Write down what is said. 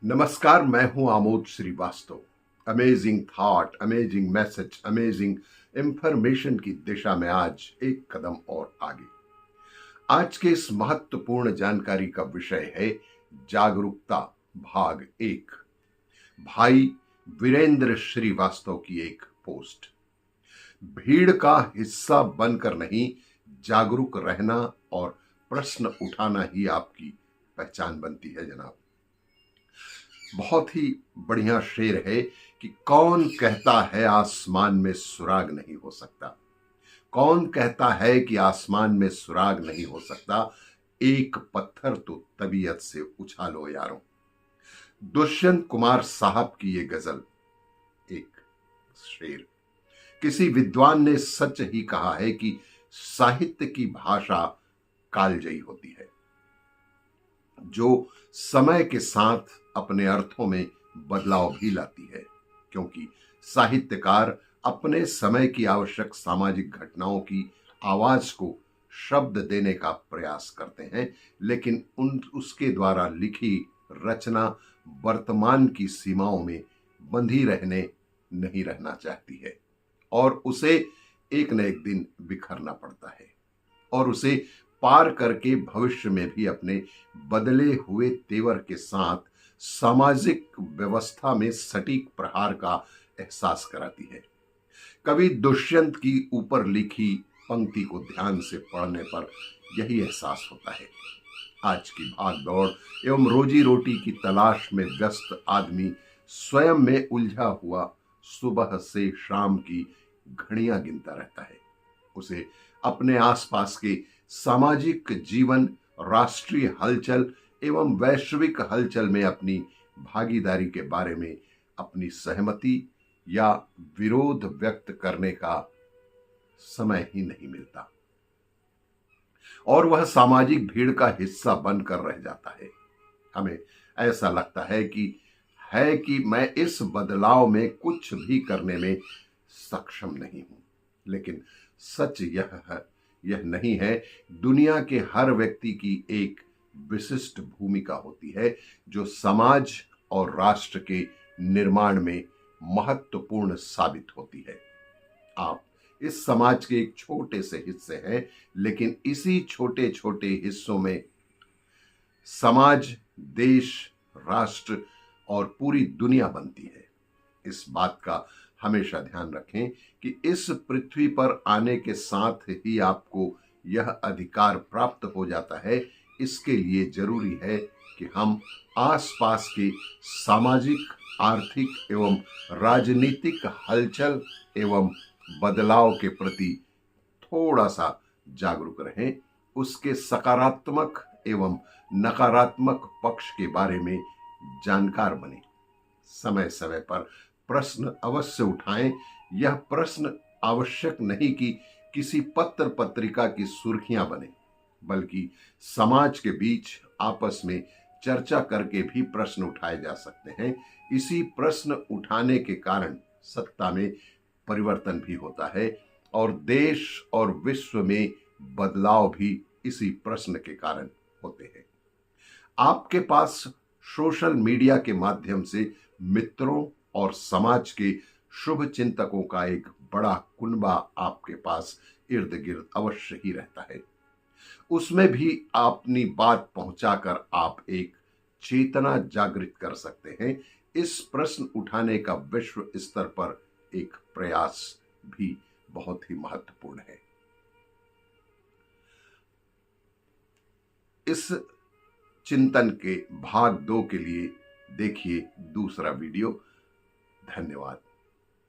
नमस्कार, मैं हूं Amod Srivastava. Amazing thought, amazing message, amazing information की दिशा में आज एक कदम और आगे। आज के इस महत्वपूर्ण जानकारी का विषय है जागरूकता भाग 1। भाई वीरेंद्र श्रीवास्तव की एक पोस्ट। भीड़ का हिस्सा बनकर नहीं, जागरूक रहना और प्रश्न उठाना ही आपकी पहचान बनती है जनाब। बहुत ही बढ़िया शेर है कि कौन कहता है आसमान में सुराग नहीं हो सकता। कौन कहता है कि आसमान में सुराग नहीं हो सकता। एक पत्थर तो तबीयत से उछालो यारों। दुष्यंत कुमार साहब की ये गजल, एक शेर। किसी विद्वान ने सच ही कहा है कि साहित्य की भाषा कालजयी होती है, जो समय के साथ अपने अर्थों में बदलाव भी लाती है, क्योंकि साहित्यकार अपने समय की आवश्यक सामाजिक घटनाओं की आवाज को शब्द देने का प्रयास करते हैं, लेकिन उसके द्वारा लिखी रचना वर्तमान की सीमाओं में बंधी नहीं रहना चाहती है और उसे एक न एक दिन बिखरना पड़ता है और उसे पार करके भविष्य में भी अपने बदले हुए तेवर के साथ सामाजिक व्यवस्था में सटीक प्रहार का एहसास कराती है। कवि दुष्यंत की ऊपर लिखी पंक्ति को ध्यान से पढ़ने पर यही एहसास होता है। आज की भाग दौड़ एवं रोजी रोटी की तलाश में व्यस्त आदमी स्वयं में उलझा हुआ सुबह से शाम की घड़ियां गिनता रहता है। उसे अपने आसपास के सामाजिक जीवन, राष्ट्रीय हलचल एवं वैश्विक हलचल में अपनी भागीदारी के बारे में अपनी सहमति या विरोध व्यक्त करने का समय ही नहीं मिलता और वह सामाजिक भीड़ का हिस्सा बनकर रह जाता है। हमें ऐसा लगता है कि मैं इस बदलाव में कुछ भी करने में सक्षम नहीं हूं, लेकिन सच यह नहीं है। दुनिया के हर व्यक्ति की एक विशिष्ट भूमिका होती है जो समाज और राष्ट्र के निर्माण में महत्वपूर्ण साबित होती है। आप इस समाज के एक छोटे से हिस्से हैं, लेकिन इसी छोटे छोटे हिस्सों में समाज, देश, राष्ट्र और पूरी दुनिया बनती है। इस बात का हमेशा ध्यान रखें कि इस पृथ्वी पर आने के साथ ही आपको यह अधिकार प्राप्त हो जाता है। इसके लिए जरूरी है कि हम आसपास के सामाजिक, आर्थिक एवं राजनीतिक हलचल एवं बदलाव के प्रति थोड़ा सा जागरूक रहें, उसके सकारात्मक एवं नकारात्मक पक्ष के बारे में जानकार बने। समय समय पर प्रश्न अवश्य उठाएं। यह प्रश्न आवश्यक नहीं कि किसी पत्र पत्रिका की सुर्खियां बने, बल्कि समाज के बीच आपस में चर्चा करके भी प्रश्न उठाए जा सकते हैं। इसी प्रश्न उठाने के कारण सत्ता में परिवर्तन भी होता है और देश और विश्व में बदलाव भी इसी प्रश्न के कारण होते हैं। आपके पास सोशल मीडिया के माध्यम से मित्रों और समाज के शुभ चिंतकों का एक बड़ा कुनबा आपके पास इर्द गिर्द अवश्य ही रहता है। उसमें भी अपनी बात पहुंचाकर आप एक चेतना जागृत कर सकते हैं। इस प्रश्न उठाने का विश्व स्तर पर एक प्रयास भी बहुत ही महत्वपूर्ण है। इस चिंतन के भाग 2 के लिए देखिए दूसरा वीडियो। धन्यवाद।